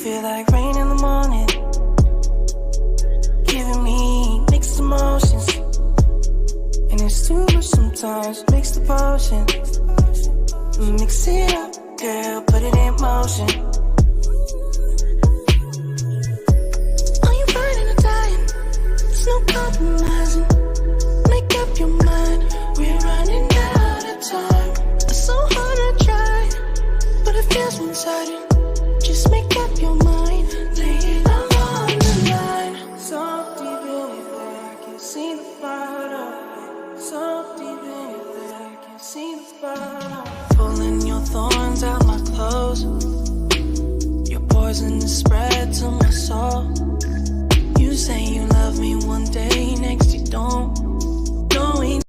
feel like rain in the morning, giving me mixed emotions, and it's too much sometimes. Mix the potion, mix it up, girl, put it in motion. Are you burning or dying? There's no compromising. Make up your mind, we're running out of time. It's so hard to try, but it feels one-sided. Just make up your mind, lay it all on the line. So deep in it that I can see the bottom. So deep in it that I can see the bottom. Pulling your thorns out my clothes. Your poison is spread to my soul. You say you love me one day, next you don't. Knowing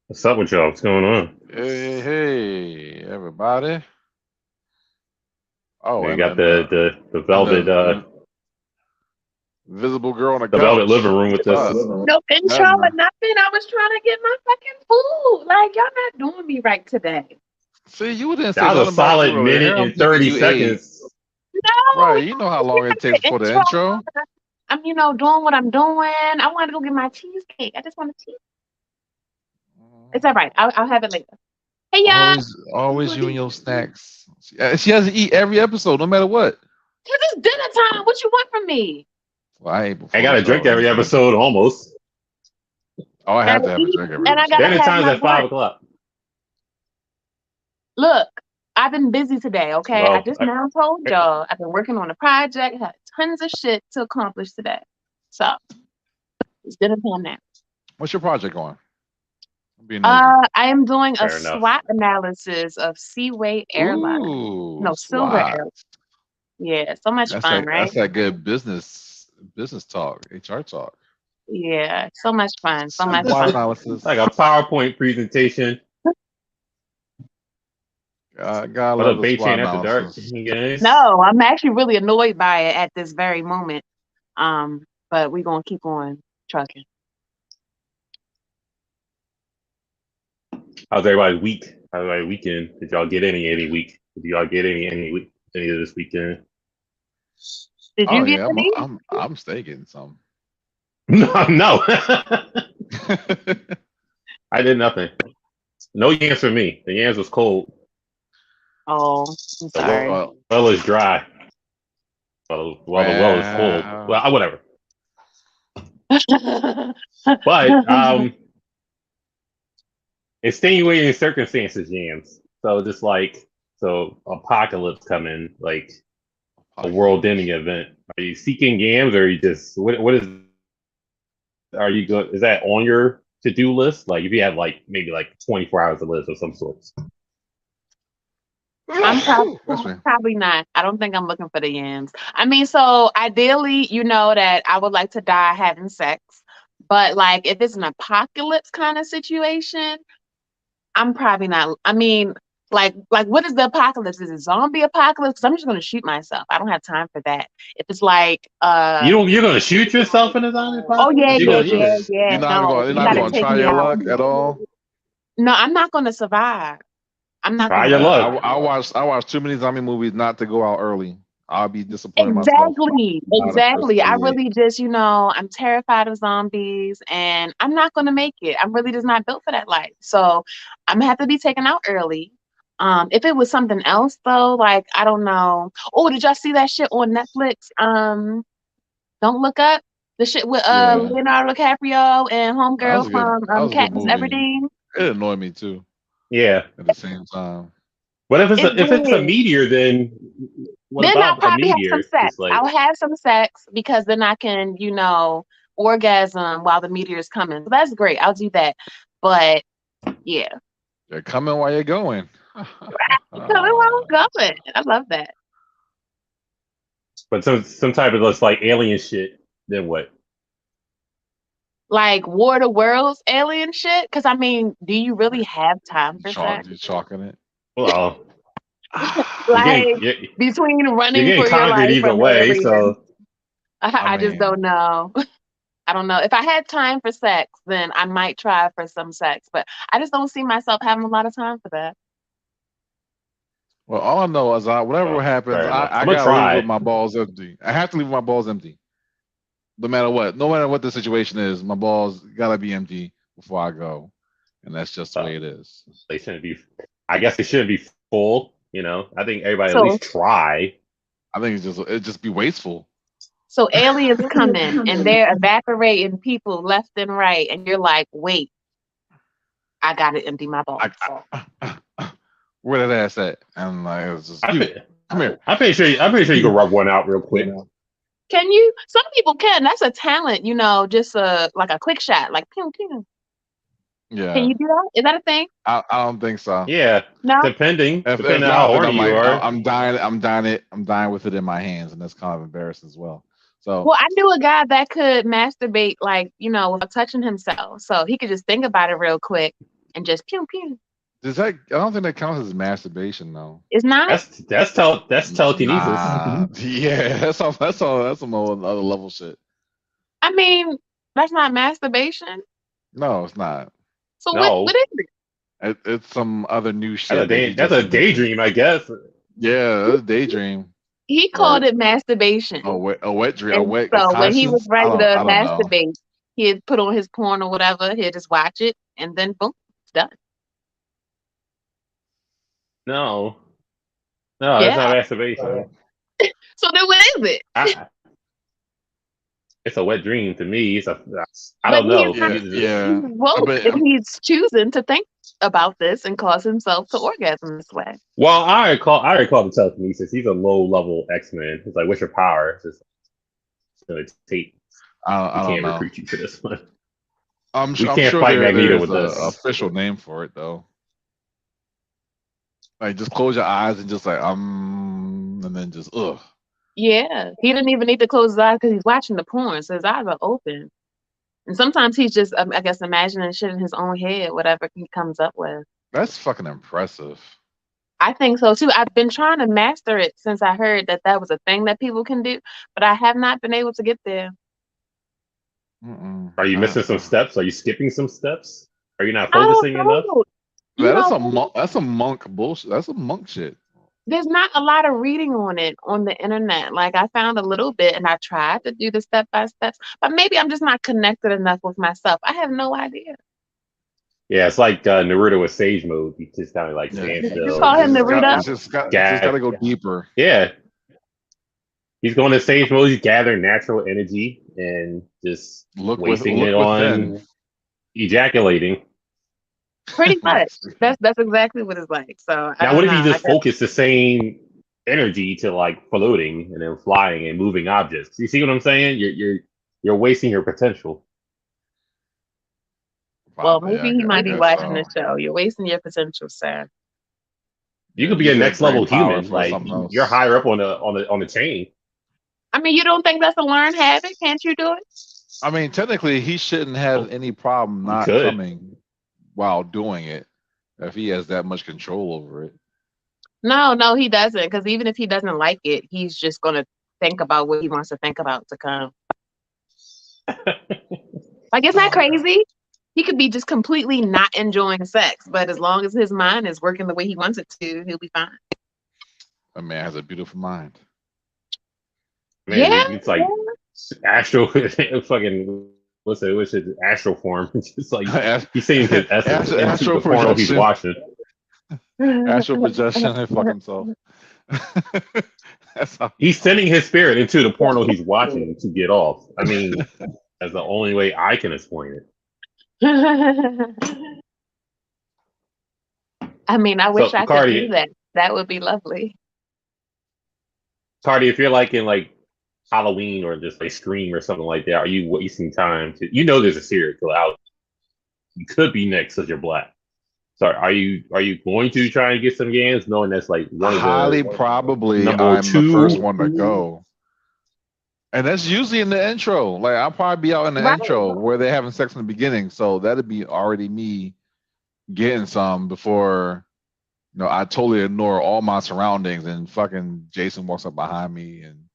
What's up with y'all? What's going on? Hey, everybody. Oh, You and got then, the velvet visible girl on the the couch. velvet living room with Us. us. No intro or nothing. I was trying to get my fucking food. Like, y'all not doing me right today. See, you didn't say That was a nothing about solid you earlier. minute I'm and thinking 30 you ate. seconds. No. Right, you know how long it takes for the intro. I'm, doing what I'm doing. I wanted to go get my cheesecake. I just want a cheesecake. It's all right. I'll have it later. Hey, y'all. Always you and your snacks. She has to eat every episode, no matter what. Cause it's dinner time. What you want from me? Well, I ate before. I gotta drink every episode almost. Oh, I have to have a drink every And I episode. gotta Dinner have time's my at 5 lunch. o'clock. Look, I've been busy today, okay? Well, I just now told y'all I've been working on a project, had tons of shit to accomplish today. So it's dinner time now. What's your project on? I am doing a Fair enough. SWOT analysis of Seaway Airlines. Ooh, No, Silver SWOT. Airlines. Yeah, so much fun, right? That's that good business talk, HR talk. Yeah, so much fun. So much SWOT fun. analysis. Like a PowerPoint presentation. God What love a the SWOT B.A.E-Chan after dark. analysis. Guys. No, I'm actually really annoyed by it at this very moment. But we're gonna keep on trucking. How's everybody's week? How's everybody's weekend? Did y'all get any week? Did y'all get any week any of this weekend? Did you get any? I'm staying getting some. No. I did nothing. No yams for me. The yams was cold. Oh, I'm sorry. The well is dry. Well, the well is cold. Well, whatever. But extenuating circumstances, yams. So just apocalypse coming, like a world-ending event. Are you seeking yams, or are you just what is? Are you going? Is that on your to-do list? Like if you have maybe 24 hours to live of some sorts. I'm probably not. I don't think I'm looking for the yams. I mean, so ideally, that I would like to die having sex. But if it's an apocalypse kind of situation, I'm probably not. I mean, what is the apocalypse? Is it zombie apocalypse? 'Cause I'm just gonna shoot myself. I don't have time for that. If it's you're gonna shoot yourself in a zombie apocalypse? Oh yeah. You're not gonna try your luck at all. No, I'm not gonna survive. I'm not try gonna your luck. I watched too many zombie movies not to go out early. I'll be disappointed myself. Exactly. I really just, I'm terrified of zombies and I'm not gonna make it. I'm really just not built for that life. So I'm gonna have to be taken out early. If it was something else though, I don't know. Oh, did y'all see that shit on Netflix? Don't Look Up. The shit with Leonardo DiCaprio and homegirl from Katniss Everdeen. It annoyed me too. Yeah. At the same time. What if it's a meteor? Then I'll probably have some sex. I'll have some sex because then I can, orgasm while the meteor is coming. So that's great. I'll do that. But Yeah. You're coming while you're going. Tell me where I'm going. I love that. But some type of just like alien shit. Then what? Like War of the Worlds alien shit? Because I mean, do you really have time for sex? You chalking it. Well, Like you're between running getting for your conquered life either from way. aliens. So I just mean, don't know. I don't know. If I had time for sex, then I might try for some sex, but I just don't see myself having a lot of time for that. well, all I know is whatever happens, fair enough. I I'm gonna gotta leave try. with my balls empty. I have to leave with my balls empty. No matter what. No matter what the situation is, my balls gotta be empty before I go. And that's just the way it is. They shouldn't be. I guess they shouldn't be full. You know, I think everybody at So least try. I think it'd just be wasteful. so aliens come in and they're evaporating people left and right, and you're like, wait, I gotta empty my balls. Where that ass at? And like, it's just, Come here. I'm pretty sure you can rub one out real quick. Can you? Some people can. That's a talent, just like a quick shot, like pew pew. Yeah. Can you do that? Is that a thing? I don't think so. Yeah, No. depending If on not, how then horny you are. I'm dying with it in my hands, and that's kind of embarrassing as well. So Well, I knew a guy that could masturbate, like, without touching himself. So he could just think about it real quick and just pew pew. does that? I don't think that counts as masturbation, though. It's not? That's telekinesis. Nah. Yeah, that's some other level shit. I mean, that's not masturbation. No, it's not. So No. what is it? It's some other new shit. That's a daydream, I guess. Yeah, that's a daydream. He called it masturbation. A wet dream. A And wet so when he was conscience? ready to I don't know. masturbate, he'd put on his porn or whatever, he'd just watch it, and then boom, it's done. No, that's not masturbation. So then what is it? It's a wet dream to me. I But don't know. Yeah. Well, if he's choosing to think about this and cause himself to orgasm this way. Well, I recall the telekinesis. He's a low level X-Men. It's like, what's your power? It's gonna take. I don't can't know. recruit you for this one. I'm We sure can't fight Magneto there's with an this. official name for it though. Like just close your eyes and just like and then just ugh. Yeah, he didn't even need to close his eyes because he's watching the porn, so his eyes are open. And sometimes he's just, I guess, imagining shit in his own head, whatever he comes up with. That's fucking impressive. I think so too. I've been trying to master it since I heard that was a thing that people can do, but I have not been able to get there. Are you missing some steps? Are you skipping some steps? Are you not focusing enough? That's a monk bullshit. That's a monk shit. There's not a lot of reading on it on the internet. Like I found a little bit and I tried to do the step by steps, but maybe I'm just not connected enough with myself. I have no idea. Yeah, it's like Naruto with Sage Mode. You just kind of like stand still. You call him Naruto? Just gotta go deeper. Yeah. He's going to Sage Mode. He's gathering natural energy and just wasting it on ejaculating. Pretty much. That's exactly what it's like. So now, what if you just focus the same energy to like floating and then flying and moving objects? You see what I'm saying? You're wasting your potential. Well, maybe he might be watching the show. You're wasting your potential, sir. You could be a next level human. Like you're higher up on the chain. I mean, you don't think that's a learned habit? Can't you do it? I mean, technically, he shouldn't have any problem not coming while doing it if he has that much control over it. No, he doesn't. Because even if he doesn't like it, he's just gonna think about what he wants to think about to come. Like, isn't that crazy? He could be just completely not enjoying sex, but as long as his mind is working the way he wants it to, he'll be fine. A man has a beautiful mind. Man, it's like astral fucking what's it astral form. It's just like he's saying his essence into the porno he's watching. Astral projection and fuck himself. He's sending his spirit into the porno he's watching to get off. I mean, that's the only way I can explain it. I mean, I wish I could do that. That would be lovely. Cardi, if you're like in like Halloween or just like Scream or something like that, are you wasting time to? You know, there's a serial killer out. You could be next because you're black. So are you going to try and get some games, knowing that's like one of Highly the probably number I'm the two? first one to go. And that's usually in the intro. Like I'll probably be out in the Right. intro where they're having sex in the beginning. So that'd be already me getting some before I totally ignore all my surroundings and fucking Jason walks up behind me and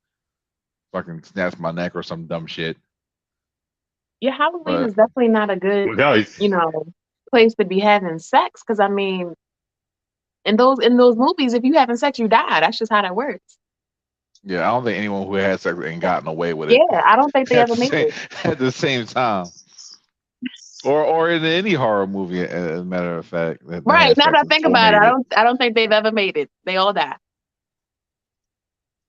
fucking snaps my neck or some dumb shit. Yeah, Halloween But- is definitely not a good, No, it's- place to be having sex. Because I mean, in those movies, if you having sex, you die. That's just how that works. Yeah, I don't think anyone who had sex ain't gotten away with it. Yeah, I don't think they at ever the made same, it. at the same time. Or in any horror movie, as a matter of fact. that Right. had Now sex that I and think still about it, made I don't think they've ever made it. They all die.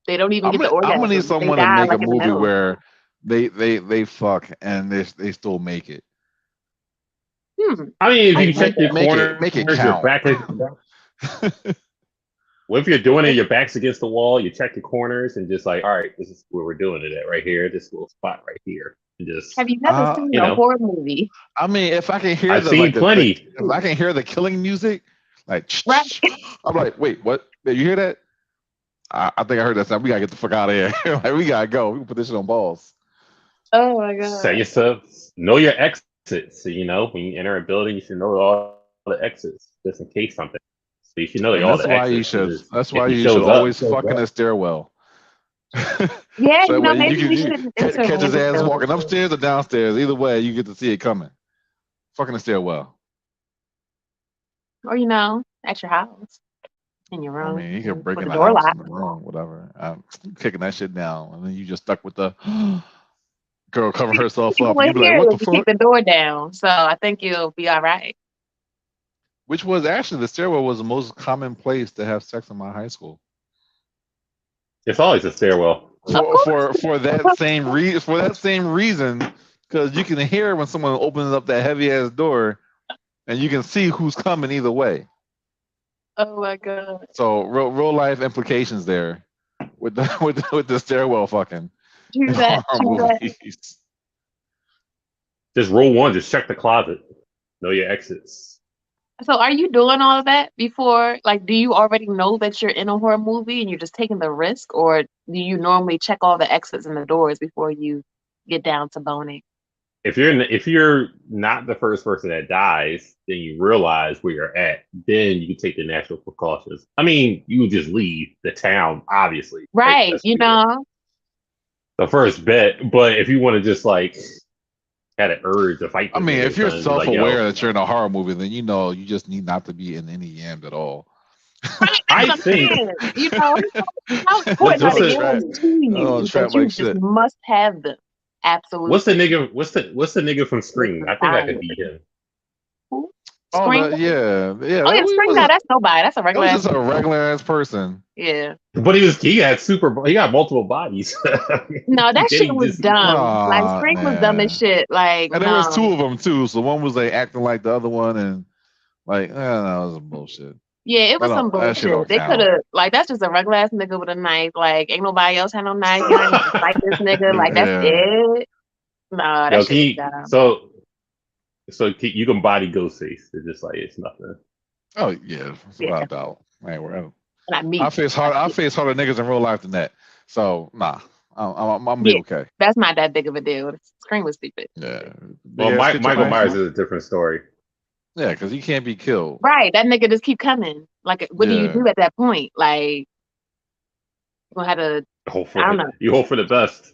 They don't even get the orgasm. I'm gonna need They someone to die, make like, a in the movie middle. where they fuck and they still make it. I mean, if you check your Make corner, it your count. back. Well, if you're doing it, your back's against the wall. You check the corners and just like, all right, this is where we're doing it at right here. This little spot right here, and just Have you never seen a horror movie? I mean, if I can hear I've seen plenty. if I can hear the killing music, like Right. I'm like, wait, what? Did you hear that? I think I heard that sound. We gotta get the fuck out of here. Like, we gotta go. We can put this shit on pause. Oh my god. set yourself, know your exits. So when you enter a building, you should know all the exits just in case something. So you should know all the exits. That's why if he you should shows always up, fuck in a stairwell. Yeah, So that way maybe we should catch his ass walking upstairs or downstairs. Either way, you get to see it coming. Fucking a stairwell. Or at your house, in your room. I mean, you can break with in the the door house, locked. in the room, whatever. I'm kicking that shit down, and then you just stuck with the girl covering herself People up. You will be like, hear what it the if you kick fuck? the door down. So I think you'll be all right. Which was actually the stairwell was the most common place to have sex in my high school. it's always a stairwell. For that same reason, because you can hear when someone opens up that heavy ass door, and you can see who's coming either way. Oh my god. So real life implications there with the stairwell fucking. Do that. movies. Just rule one. Just check the closet. Know your exits. So are you doing all of that before? Like, do you already know that you're in a horror movie and you're just taking the risk, or do you normally check all the exits and the doors before you get down to boning? If you're not the first person that dies, then you realize where you're at. Then you can take the natural precautions. I mean, you would just leave the town, obviously. Right. Let's be the first bet. But if you want to just had an urge to fight, I mean, if you're self-aware like, that you're in a horror movie, then you just need not to be in any yams at all. Right, I think how important are the yams to you? Trap That you like just shit. must have them. Absolutely. What's the nigga from Scream? I think I could beat him. Who? Oh, Scream? yeah. Oh yeah, Scream guy. That's nobody. That's a That regular. was just a regular ass person. Yeah. But he got multiple bodies. No, that shit was dumb. Aw, Like Scream was dumb as shit. Like, And there was two no. of them too. So one was like acting like the other one, and like, no, it was bullshit. Yeah, it was some that shit don't bullshit. They count. could have, that's just a regular ass nigga with a knife. Like, ain't nobody else had no knife. You ain't have to fight this nigga. Like, that's it. Nah, that shit was dumb. So you can body Ghostface. It's just like it's nothing. Oh yeah, without a doubt. Not me. I face harder niggas in real life than that. So nah, I'm be okay. That's not that big of a deal. Scream was stupid. Yeah. Well, Michael Myers is a different story. Yeah, because he can't be killed. Right, that nigga just keep coming. Like, what do you do at that point? Like, you gonna have to. I don't know. You hope for the best.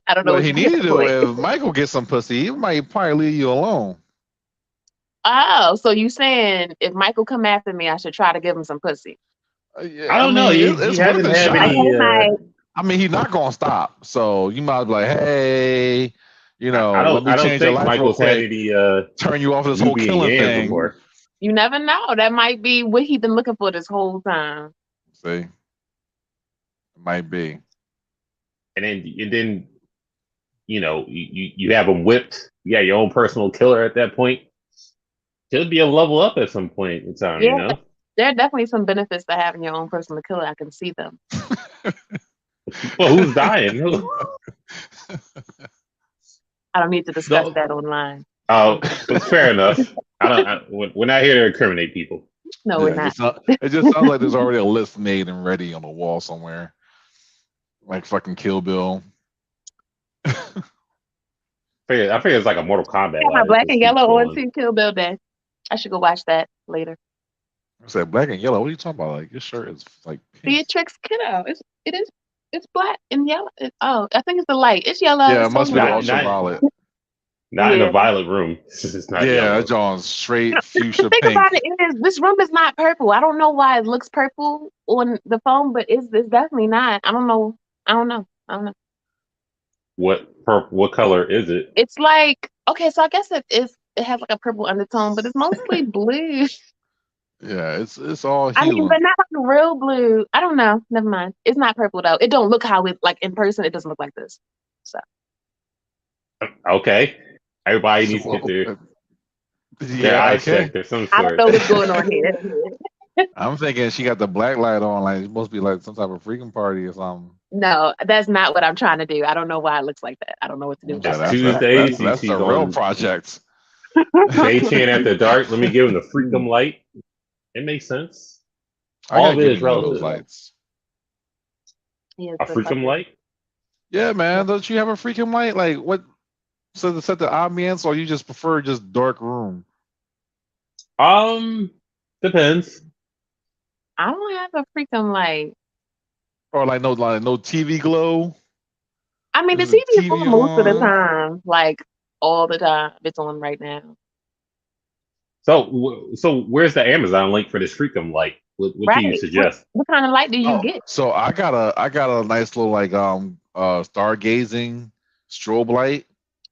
I don't know. What he needed to do if Michael gets some pussy, he might probably leave you alone. Oh, so you saying if Michael come after me, I should try to give him some pussy? Yeah, I don't know. It's He worth hasn't a had shot. any. I mean, he's not gonna stop. So you might be like, hey, let me change your life Michael's real had quick. any. Turn you off this whole killing thing. Before. You never know. That might be what he's been looking for this whole time. See, it might be. And then. You have them whipped. You got your own personal killer at that point. Should be a level up at some point in time. Yeah, there are definitely some benefits to having your own personal killer. I can see them. Well, who's dying? I don't need to discuss that online. Oh, fair enough. We're not here to incriminate people. No, Yeah, we're not. it just sounds like there's already a list made and ready on the wall somewhere, like fucking Kill Bill. I figure it's like a Mortal Kombat. I got my line black that and just keeps yellow on going. too. Kill Bill Day. I should go watch that later. I said black and yellow. What are you talking about? Like your shirt is like pink. Beatrix Kiddo. It's black and yellow. I think it's the light. It's yellow. Yeah, it It's must be the Not- ultraviolet. Not in Yeah. the violet room. It's not Yeah, yellow. that John's straight The fuchsia thing pink. about it is, this room is not purple. I don't know why it looks purple on the phone, but it's definitely not. I don't know. What color is it? It's like, okay, so I guess it has like a purple undertone, but it's mostly blue. Yeah, it's all I mean, healing. but not like real blue. I don't know. Never mind. It's not purple though. It don't look how it like in person. It doesn't look like this. So Okay. Everybody needs to get their eyes checked or some I don't sort. know what's going on here. I'm thinking she got the black light on, like it's supposed to be like some type of freaking party or something. No, that's not what I'm trying to do. I don't know why it looks like that. I don't know what to do. That's With that. Tuesdays, That's she's the real on- project. B.A.E-Chan after dark. Let me give him the freedom light. It makes sense. I All gotta of it give is you one of those relative. lights. He is A the freedom fucker. light? Yeah, man. Don't you have a freaking light? Like what? So to set the ambience, or you just prefer just dark room? Depends. I don't have a freaking light. Or like no TV glow? I mean, the Is the TV is on TV most of the on? time, like all the time. It's on right now. So where's the Amazon link for this freedom light? What do you Right. suggest? What kind of light do you Oh, get? so I got a nice little like stargazing strobe light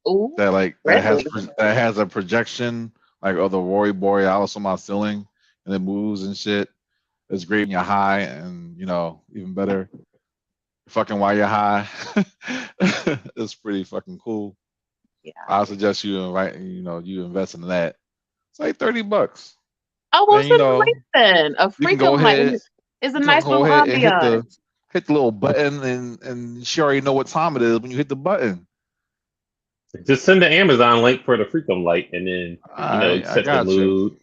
Ooh, that really? that has a projection like of the Rory Borealis on my ceiling, and it moves and shit. It's great when you're high, and even better, fucking while you're high. It's pretty fucking cool. Yeah. I suggest you invest in that. It's like $30. Oh, well, And, send the link then. A You can go freaking light ahead. is a You can nice go little ahead and ambiance. hit the little button, and she already know what time it is when you hit the button. Just send the Amazon link for the freedom light, and then I set the got you. mood.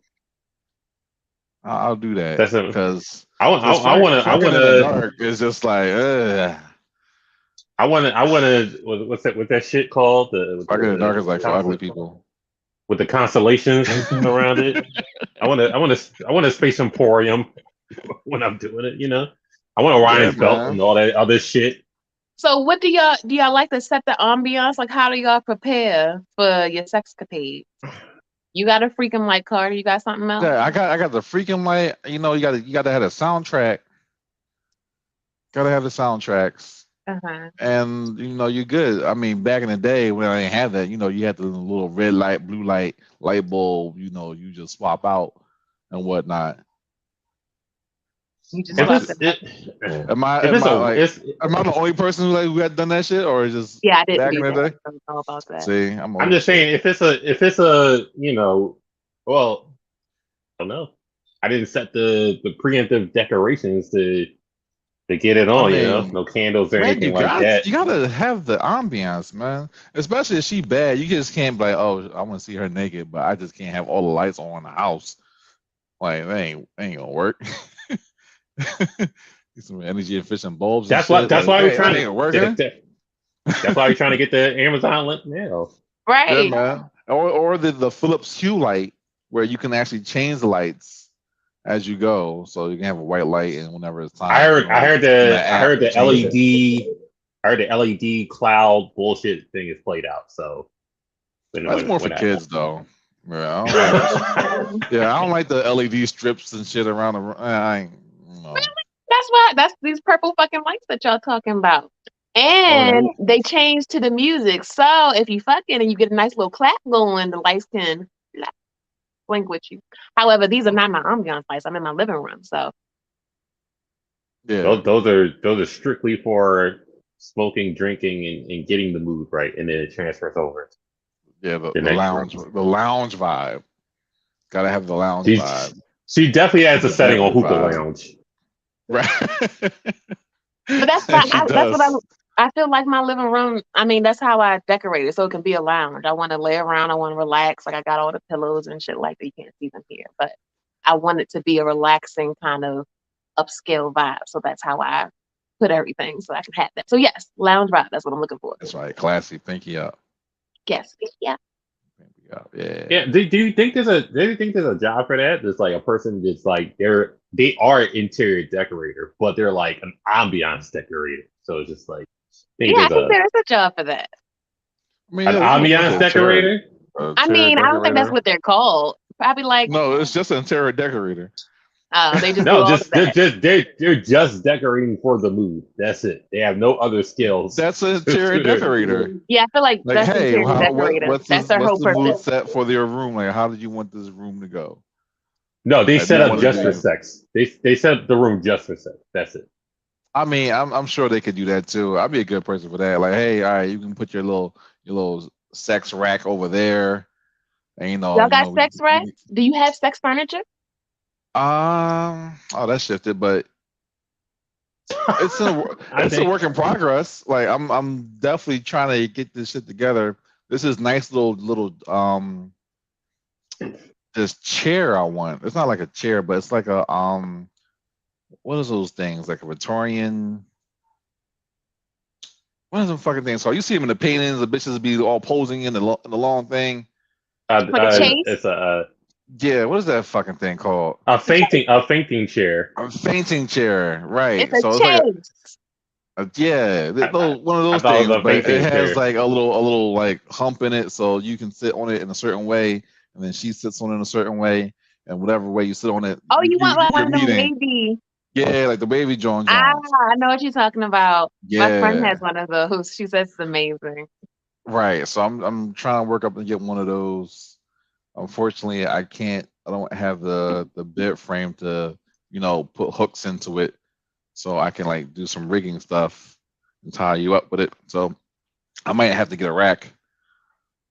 I'll do that That's it. because I want in the dark is just like I want to. What's that shit called? fucking in the dark is like for ugly people. With the constellations around it. I want a space emporium when I'm doing it. I want Orion's belt man. and all that other shit. So, what do y'all like to set the ambiance? Like, how do y'all prepare for your sexcapade? You got a freaking light, Carter? You got something else? Yeah, I got the freaking light. You got to have a soundtrack. Gotta have the soundtracks. Uh-huh. And you're good. I mean, back in the day when I didn't have that, you had the little red light, blue light bulb. You just swap out and whatnot. You just If love it's, it. Am I the only person who had done that shit, or just Yeah, I didn't back do in the that. day? I don't know about that. See, I'm just saying if it's a well, I don't know. I didn't set the preemptive decorations to get it on. No candles or anything like that. You gotta have the ambiance, man. Especially if she bad, you just can't be like, oh, I want to see her naked, but I just can't have all the lights on in the house. Like, that ain't gonna work. Some energy efficient bulbs. That's why we're trying to work. That's why we're trying to get the Amazon link now. Right. Yeah, man. Or the Philips Hue light where you can actually change the lights as you go, so you can have a white light, and whenever it's time. I heard the LED cloud bullshit thing is played out. So that's more for kids, though. Yeah, I don't like the LED strips and shit around the. I ain't. That's these purple fucking lights that y'all talking about. And they changed to the music. So if you fucking and you get a nice little clap going, the lights can blink with you. However, these are not my ambiance lights. I'm in my living room, so yeah, those are strictly for smoking, drinking, and getting the mood right, and then it transfers over. Yeah, the lounge vibe. Gotta have the lounge vibe. She definitely has a setting on hookah lounge. Right. But that's what I feel like my living room, I mean, that's how I decorate it, so it can be a lounge. I want to lay around, I want to relax. Like I got all the pillows and shit like that. You can't see them here, but I want it to be a relaxing kind of upscale vibe. So that's how I put everything so I can have that. So yes, lounge vibe. That's what I'm looking for. That's right. Classy. Pinky up. Yes. Yeah. Pinky up. Yeah. Yeah. Do you think there's a job for that? There's like a person that's like they are an interior decorator, but they're like an ambiance decorator. So it's just like Yeah, I think there is a job for that. I mean, an ambiance decorator. I mean, I don't think that's what they're called. Probably like no, it's just an interior decorator. They just No, do just all of that. they're just decorating for the mood. That's it. They have no other skills. That's an interior decorator. Yeah, I feel like Like, that's hey, interior decorator. That's their whole what's the mood purpose. set for your room? Like, how did you want this room to go? No, they Like, set they up wanna just do- for sex. They set up the room just for sex. That's it. I mean, I'm sure they could do that too. I'd be a good person for that. Like, hey, all right, you can put your little sex rack over there. And Y'all got sex racks? Do you have sex furniture? Oh, that shifted, but it's a work in progress. Like I'm definitely trying to get this shit together. This is nice little this chair I want. It's not like a chair, but it's like a what is those things? Like a Victorian. What is them fucking things called? You see them in the paintings, the bitches be all posing in the long thing. It's Yeah, what is that fucking thing called? a fainting chair. A fainting chair, right? It's a so chase. it's like one of those I thought it things, was a but it fainting has chair. like a little like hump in it, so you can sit on it in a certain way, and then she sits on it in a certain way, and whatever way you sit on it. Oh, you want like you're one of them meeting. wavy? Yeah, like the baby Jones. I know what you're talking about. My friend Yeah. has one of those. She says it's amazing. Right. So I'm trying to work up and get one of those. Unfortunately, I can't. I don't have the bed frame to put hooks into it, so I can like do some rigging stuff and tie you up with it. So I might have to get a rack.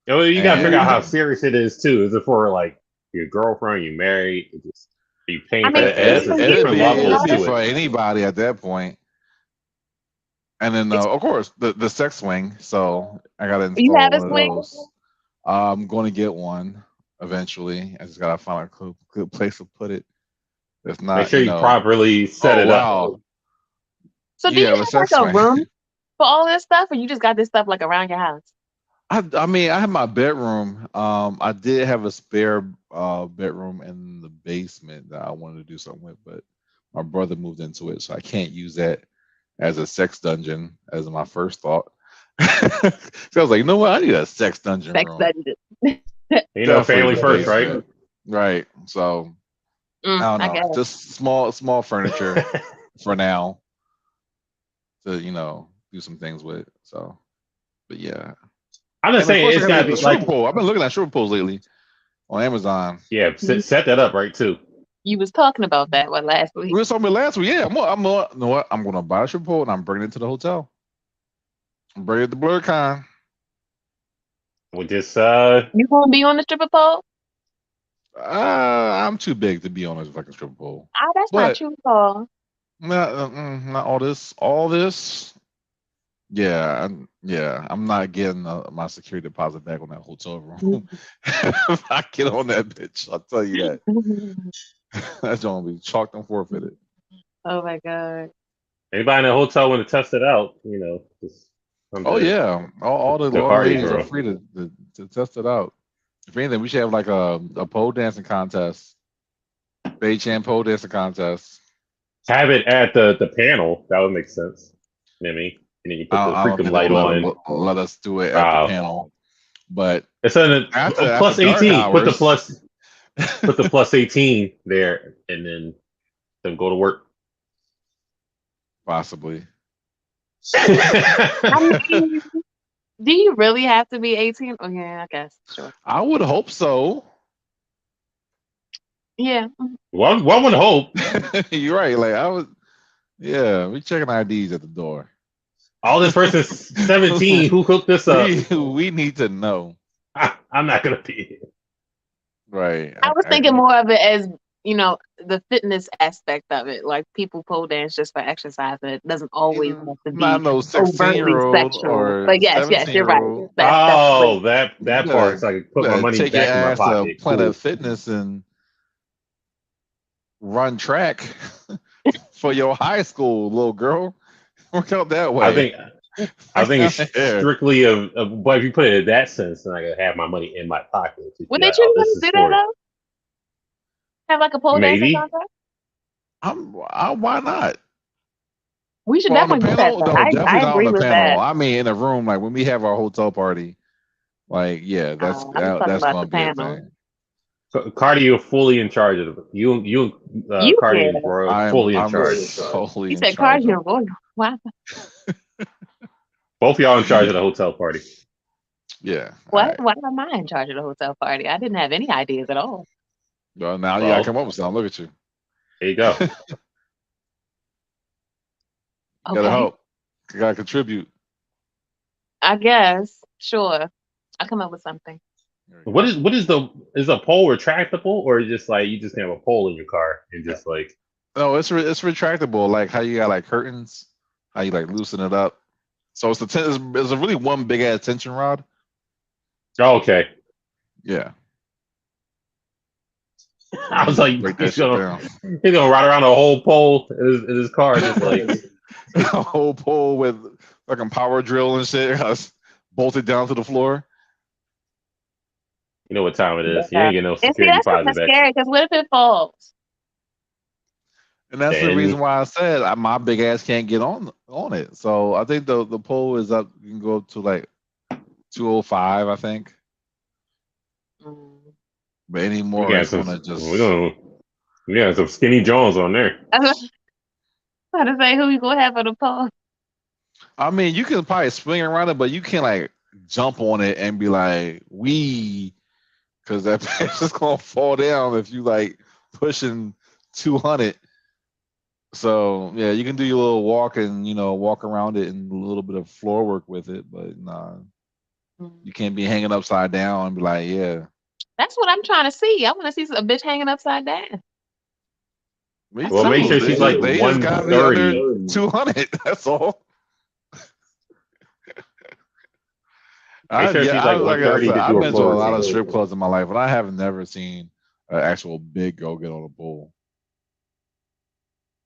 You gotta figure out how serious it is too. Is it for like your girlfriend? You married? Are you paying I for mean, the ass? There's It'd different be levels to for it. anybody at that point. And then of course the sex swing. So I gotta install You have a one of swing? those. I'm going to get one eventually. I just gotta find a good place to put it. If not, Make sure you properly set it up. So do you have like a room for all this stuff, or you just got this stuff like around your house? I mean, I have my bedroom. I did have a spare bedroom in the basement that I wanted to do something with, but my brother moved into it, so I can't use that as a sex dungeon as my first thought. So I was like, you know what? I need a sex dungeon room. Dungeon. Family first, right? Right. So I don't know. Just small furniture for now to do some things with. So, but yeah. I'm just saying it's gotta be like pole. I've been looking at stripper poles lately on Amazon. Yeah, set that up right too. You was talking about that last week. We were talking about last week. Yeah, you know what? I'm gonna buy a stripper pole and I'm bringing it to the hotel. I'm bringing it to Blerd-y. We just You gonna be on the stripper pole? I'm too big to be on a fucking stripper pole. That's not true, Paul. Not all this. All this. Yeah, I'm not getting my security deposit back on that hotel room. If I get on that bitch, I'll tell you that. That's gonna be chalked and forfeited. Oh my god. Anybody in the hotel want to test it out? Just yeah, all the ladies are free to test it out. If anything, we should have like a pole dancing contest. B.A.E-Chan pole dancing contest. Have it at the panel. That would make sense. You know what I mean? And then you put the freaking light on. Let us do it at the panel. But it's after plus 18. Hours, put the plus 18 there, and then go to work. Possibly. I mean, do you really have to be 18? Oh yeah, I guess. Sure. I would hope so. Yeah. One would hope. You're right. Like I was. Yeah, we checking IDs at the door. All this person's 17. Who hooked this up? We need to know. I'm not gonna be here. Right. I was thinking more of it as, the fitness aspect of it. Like people pole dance just for exercise, and it doesn't always have to Not be no overtly 16-year-old sexual. or But yes, you're right. 17-year-old. That's great. Oh, You that part, better, so I can you put my better money take your back in my ass to pocket. Planet Cool. Fitness and run track for your high school, little girl. Work out that way. I think it's Yeah. strictly but if you put it in that sense, then I could have my money in my pocket. To Would be they like, truly oh, want this to is do that for though? Have like a pole dancing maybe. contest? Why not? We should Well, on the definitely do that. panel, Then. no, definitely I not on agree the with panel. that. I mean, in the room, like when we have our hotel party, like yeah, I'm just talking that's about gonna the be a panel. thing. Cardi, you're fully in charge of it. You, Cardi Yeah. and Roy, I'm fully in charge. solely You in said charge of. cardio. Boy, wow. Both of y'all in charge of the hotel party. Yeah. All What? right. Why am I in charge of the hotel party? I didn't have any ideas at all. Well, now you gotta Well, come up with something. Look at you. there you go. Gotta Okay. help. You gotta contribute. I guess. Sure. I'll come up with something. There we go. What is a pole retractable, or just like you just have a pole in your car and just like No, it's retractable. Like how you got like curtains, how you like loosen it up. So it's it's a really one big ass tension rod. oh, okay. Yeah. I was like, Break that shit down. he's gonna ride around a whole pole in his car, just like A whole pole with fucking power drill and shit bolted down to the floor. you know what time it is. You Yeah. ain't getting no And see, security that's kind of deposit back. scary because what if it falls? And that's the Then reason why I said my big ass can't get on it. So I think the pole is up. You can go up to like 205, I think. Mm. But any we more, got it's some gonna just. we got some skinny Jones on there. I was about to say who you gonna have on the pole. I mean, you can probably swing around it, but you can't like jump on it and be like wee, because that bitch is gonna fall down if you like pushing 200. So yeah, you can do your little walk and walk around it and a little bit of floor work with it, but nah, you can't be hanging upside down and be like, yeah. That's what I'm trying to see. I want to see a bitch hanging upside down. Well, make sure she's like they just gotta be 130. under 200. That's all. Make sure she's like like I 130 said, to I've do a been to a floor lot of routine. strip clubs in my life, and I have never seen an actual big girl get on a pole.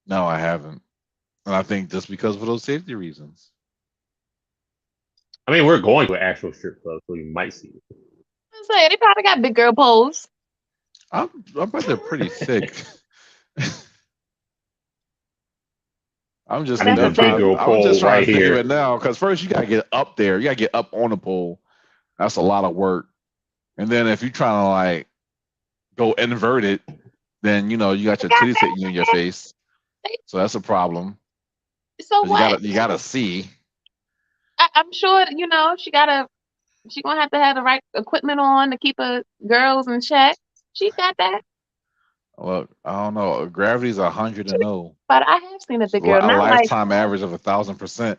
No, I haven't, and I think just because of those safety reasons. I mean, we're going to an actual strip club, so you might see it. I'm saying they probably got big girl poles. I bet they're pretty thick. I'm just I need the I'm big girl just pole trying right to think of here. it now, because first you gotta get up there, you gotta get up on the pole. That's a lot of work. And then if you're trying to like go inverted, then you got your titties hitting you in your face. So that's a problem. So what? You gotta see. I'm sure she gonna have the right equipment on to keep her girls in check. She got that. Look, I don't know. Gravity's 100 and 0. But I have seen a big girl, A not like lifetime average of 1,000%.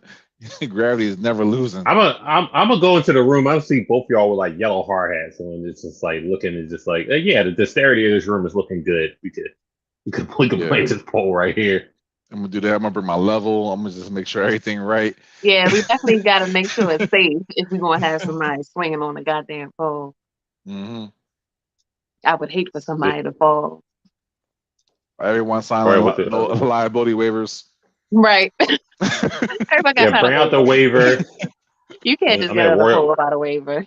Gravity is never losing. I'm gonna go into the room. I see both y'all with like yellow hard hats on. It's just like looking. It's just like yeah, the dexterity of this room is looking good. We could play this pole right here. I'm gonna do that. I'm gonna bring my level. I'm gonna just make sure everything right. yeah, we definitely got to make sure it's safe if we're gonna have somebody swinging on the goddamn pole. Mm-hmm. I would hate for somebody to fall. Everyone sign no liability waivers. Right. Everybody got bring out the waiver. You can't just get on the pole without a waiver.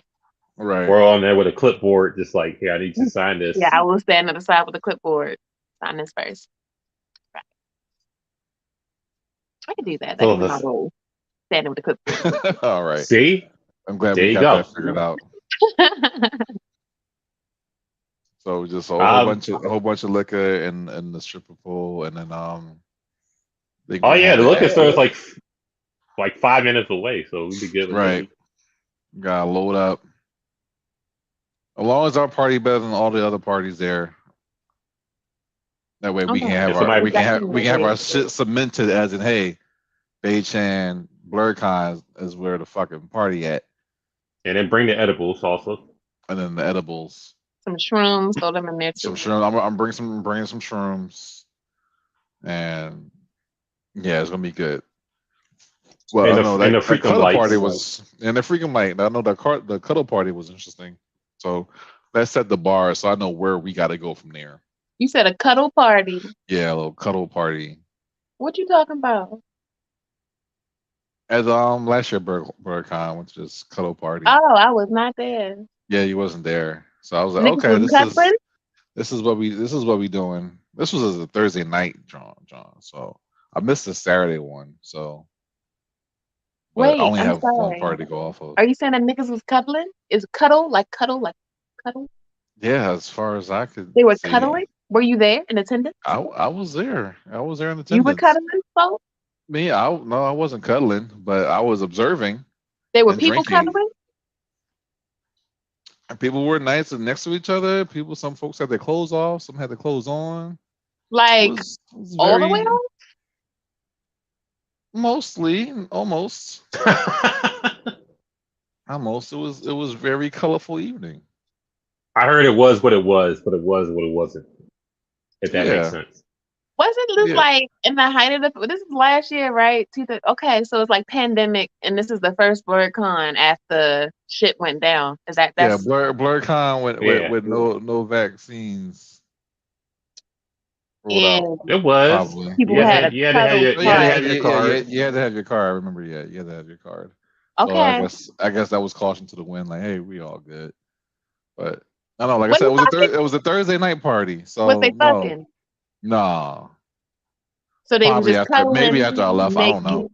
Right. We're on there with a clipboard, just like, I need you to sign this. Yeah, I will stand on the side with a clipboard. Sign this first. Right. I can do that. That can be my role. Standing with the clipboard. All right. See? I'm glad we got that figured out. So just a whole bunch of liquor and the stripper pole, and then the liquor store is like 5 minutes away, so we'd be good. Right. Gotta load up. As long as our party better than all the other parties there. That way we can have our shit cemented as in, hey, B.A.E-Chan, Blerd-y is where the fucking party at. And then bring the edibles also. And then the edibles. Some shrooms, throw them in there Some too. shrooms. I'm bringing some shrooms, and yeah, it's gonna be good. Well, I know and the that freaking cuddle party lights. was, and the freaking light. I know the cuddle party was interesting. So that set the bar, so I know where we got to go from there. You said a cuddle party. Yeah, a little cuddle party. What you talking about? As last year BA.E.-Chan went to this cuddle party. Oh, I was not there. Yeah, you wasn't there, so I was like, Niggas okay, was cuddling? this is what we doing. This was a Thursday night, John. So I missed the Saturday one. So, but I Wait, only I'm have one sorry. party to go off of. Are you saying that niggas was cuddling? Is cuddle like cuddle like cuddle? Yeah, as far as I could. They were see. cuddling? Were you there in attendance? I was there. I was there in attendance. You were cuddling, folks? Me, I wasn't cuddling, but I was observing. There were and people drinking. cuddling? And people were nice and next to each other. Some folks had their clothes off, some had their clothes on. Like It was all the way very- off? Mostly, almost. Almost. It was very colorful evening. I heard it was what it was, but it was what it wasn't. If that makes sense. Wasn't this Yeah. like in the height of this is last year, right? Okay, so it's like pandemic, and this is the first Blerd-y after shit went down. Is that's Blerd-y Yeah. with no vaccines. rolled and out, It was. probably. people You had a you had to have cuddle your, you had to have your card. You had to have your card. I remember, yeah, you had to have your card. Okay. So I guess that was caution to the wind. Like, hey, we all good. But I don't know. Like Was I said, they it was a Thursday night party. So Was they fucking? no. So they Probably was just after cuddling, maybe after I left. I don't know. naked.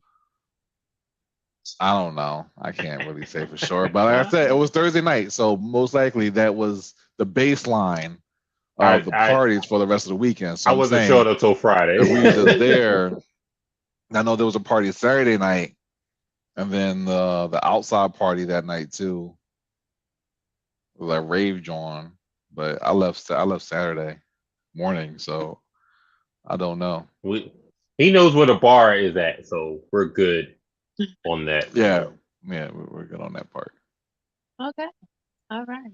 I don't know. I can't really say for sure. But like I said, it was Thursday night, so most likely that was the baseline of the parties for the rest of the weekend. So I wasn't sure until Friday. if we were just there. I know there was a party Saturday night, and then the outside party that night too. It was like rave John, but I left Saturday morning, so I don't know. He knows where the bar is at, so we're good on that. Yeah, we're good on that part. Okay. All right.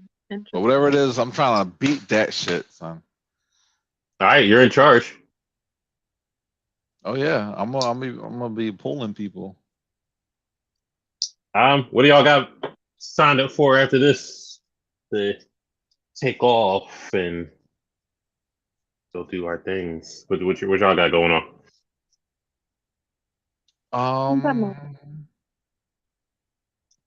But whatever it is, I'm trying to beat that shit, son. All right, you're in charge. Oh yeah, I'm gonna be pulling people. What do y'all got signed up for after this? To take off and go do our things. What y'all got going on? I'm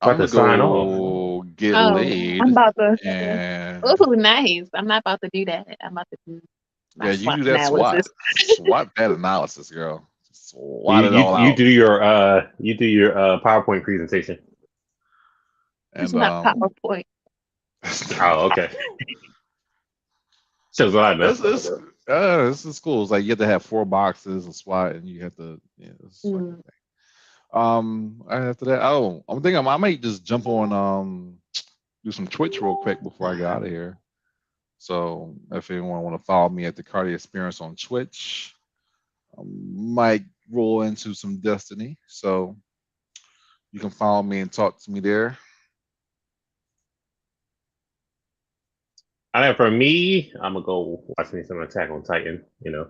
About to sign go get laid. I'm about to. And Oh, nice. I'm not about to do that. I'm about to do. Yeah, you do that SWAT. SWAT that analysis, girl. SWAT it all you out. do your PowerPoint presentation. And It's not PowerPoint. Oh, okay. Shows what I missed. This is cool. It's like you have to have 4 boxes of SWAT, and you have to. Yeah, this is fucking thing. After that, I'm thinking I might just jump on do some Twitch real quick before I get out of here. So if anyone want to follow me at the Cardi Experience on Twitch, I might roll into some Destiny. So you can follow me and talk to me there. I know for me, I'm gonna go watch me some Attack on Titan. You know,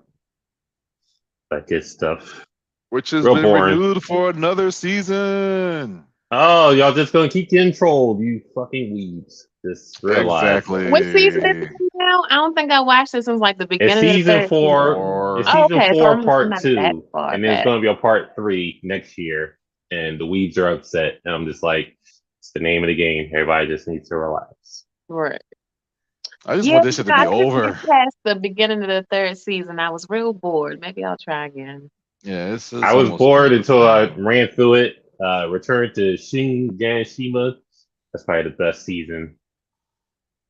that good stuff. Which has Real been boring. renewed for another season. Oh, y'all just gonna keep getting trolled, you fucking weebs. Just realize. Exactly. What season is it now? I don't think I watched it since like the beginning. It's season of the 4. It's Oh, season okay, 4, so I'm part not 2, that far and there's back. gonna be a part 3 next year. And the weebs are upset, and I'm just like, it's the name of the game. Everybody just needs to relax. Right. I just want this shit to be I just over. get past the beginning of the 3rd season. I was real bored. Maybe I'll try again. Yeah, it's I was almost bored the until I same. ran through it. Returned to Shinganshima. That's probably the best season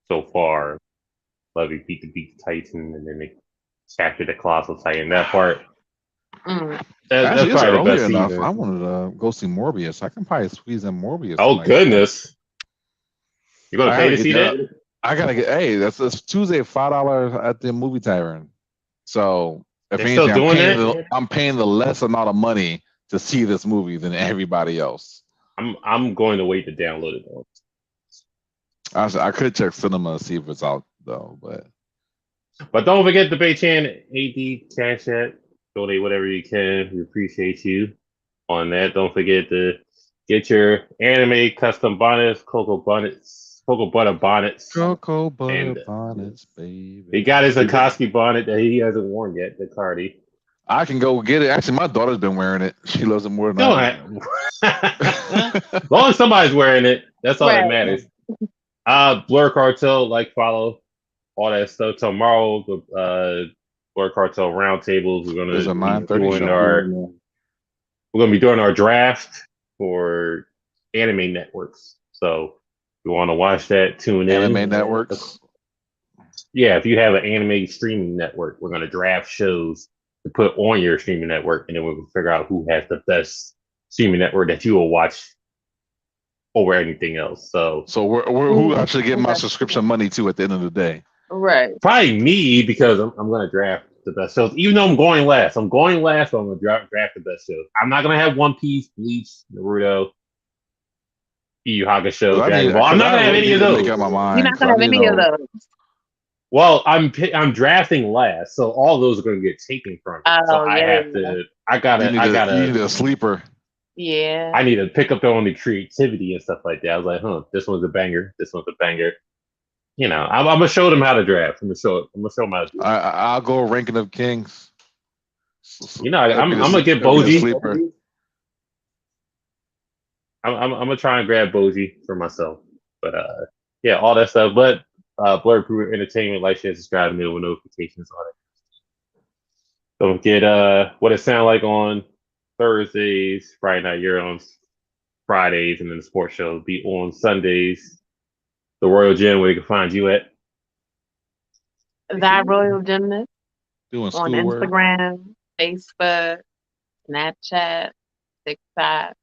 so far. Love you beat the Titan, and then they captured the Colossal Titan. That part. That's Actually, it's probably the early best enough. season. I wanted to go see Morbius. I can probably squeeze in Morbius. Oh tonight. goodness! You gonna I pay gotta to see get that? I gotta get. Hey, that's Tuesday, $5 at the movie tavern. So if They still anything, doing that? I'm paying the less amount of money to see this movie than everybody else. I'm going to wait to download it though. I could check cinema and see if it's out though. But don't forget the B.A.E-Chan AD Cash App. Donate whatever you can. We appreciate you on that. Don't forget to get your anime custom bonnets, cocoa butter bonnets. Cocoa butter And bonnets, baby. he got his Akatsuki bonnet that he hasn't worn yet, the Cardi. I can go get it. Actually, my daughter's been wearing it. She loves it more than No, I do. as long as somebody's wearing it, that's all that matters. Blerd Cartel, follow all that stuff. Tomorrow, the Blerd Cartel roundtables. There's a 9:30 show. We're gonna be doing our draft for anime networks. So if you want to watch that, tune in. Anime networks. Yeah, if you have an anime streaming network, we're gonna draft shows to put on your streaming network, and then we'll figure out who has the best streaming network that you will watch over anything else. So we're who actually get my subscription money to at the end of the day? Right. Probably me, because I'm going to draft the best shows. Even though I'm going last, so I'm going to draft the best shows. I'm not going to have One Piece, Bleach, Naruto, Yu Hakusho, Dragon Ball. I'm not going to have any of those. You're not going to have any of those. Well, I'm drafting last, so all those are going to get taken from me. So I gotta. You need a sleeper. Yeah. I need to pick up on the creativity and stuff like that. I was like, this one's a banger. This one's a banger. You know, I'm gonna show them how to draft. I'm gonna show them how to do it. I'll go ranking of kings. You know, I'm gonna get Boji. I'm gonna try and grab Boji for myself. But yeah, all that stuff. But Blerd Proof Entertainment, like, share, subscribe, with notifications on it. Don't forget what it sound like on Thursdays, Friday night. You're on Fridays, and then the sports show will be on Sundays. The Royal Gym, where you can find you at. That Royal Gymnast. Doing on Instagram, Facebook, Snapchat, TikTok,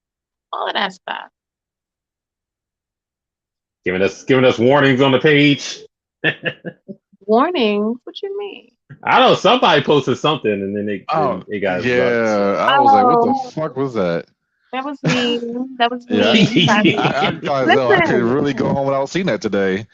all of that stuff. Giving us warnings on the page. Warnings? What you mean? I don't know. Somebody posted something, and then they got I was like, what the fuck was that? That was me. That was me. Yeah. I could really go home without seeing that today.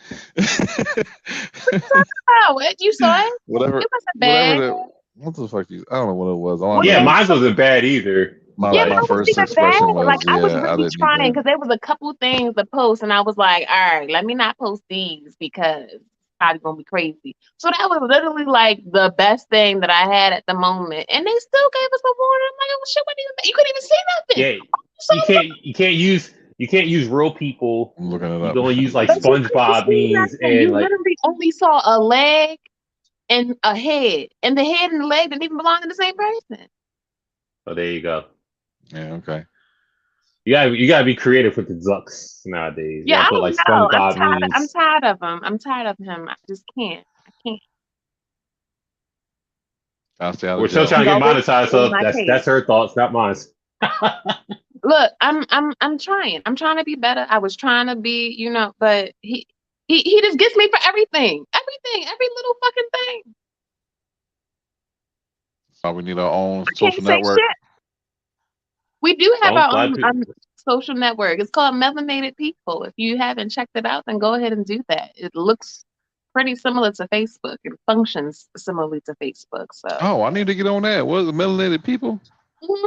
What you saw it? Whatever. It wasn't bad. What the fuck? I don't know what it was. Mine wasn't bad either. My first expression was, I was really trying, because there was a couple things to post, and I was like, all right, let me not post these because it's probably gonna be crazy. So that was literally like the best thing that I had at the moment, and they still gave us a warning. I'm like, oh shit, you couldn't even say nothing. Yeah, you can't use real people. I'm looking it up. You can only use like SpongeBob memes, and you literally only saw a leg and a head, and the head and the leg didn't even belong to the same person. Oh, there you go. Yeah, okay. You gotta be creative with the Zucks nowadays. Yeah, I don't know. I'm tired of him. I'm tired of him. I just can't. We're still trying to get monetized, so that's her thoughts, not mine. Look, I'm trying. I'm trying to be better. I was trying to be, but he just gets me for everything, every little fucking thing. So we need our own social network. We do have our own social network. It's called Melanated People. If you haven't checked it out, then go ahead and do that. It looks pretty similar to Facebook. It functions similarly to Facebook. So. I need to get on that. What is it, Melanated People? Mm-hmm.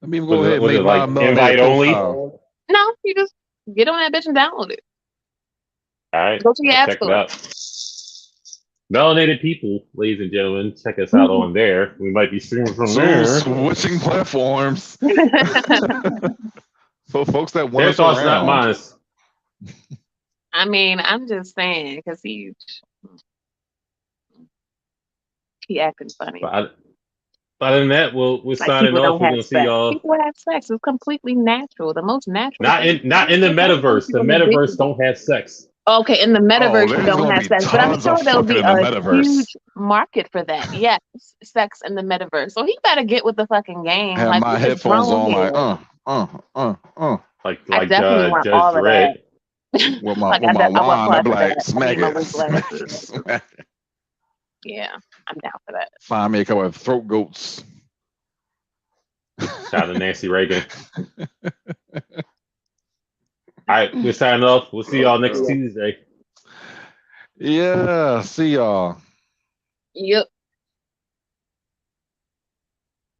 Let me go ahead and make my invite only. No, you just get on that bitch and download it. All right. Go to your app store. Melanated People, ladies and gentlemen, check us out on there. We might be streaming from there. Switching platforms. So folks that want their us thoughts, around. Not mine. I mean, I'm just saying, because he acting funny. But other than that, we're signing off. We're gonna see y'all. People have sex. It's completely natural. The most natural. Not in the metaverse. The metaverse don't have sex. Okay, in the metaverse you don't have sex, but I'm sure there'll be a huge market for that. Yes, sex in the metaverse. So he better get with the fucking game. Have my headphones on, like I definitely want Judge all of Dredd. that. With my wand, I'd be like, smack it. Yeah, I'm down for that. Find me a couple of throat goats. Shout out to Nancy Reagan. All right, we're signing off. We'll see y'all next Tuesday. Yeah. See y'all. Yep.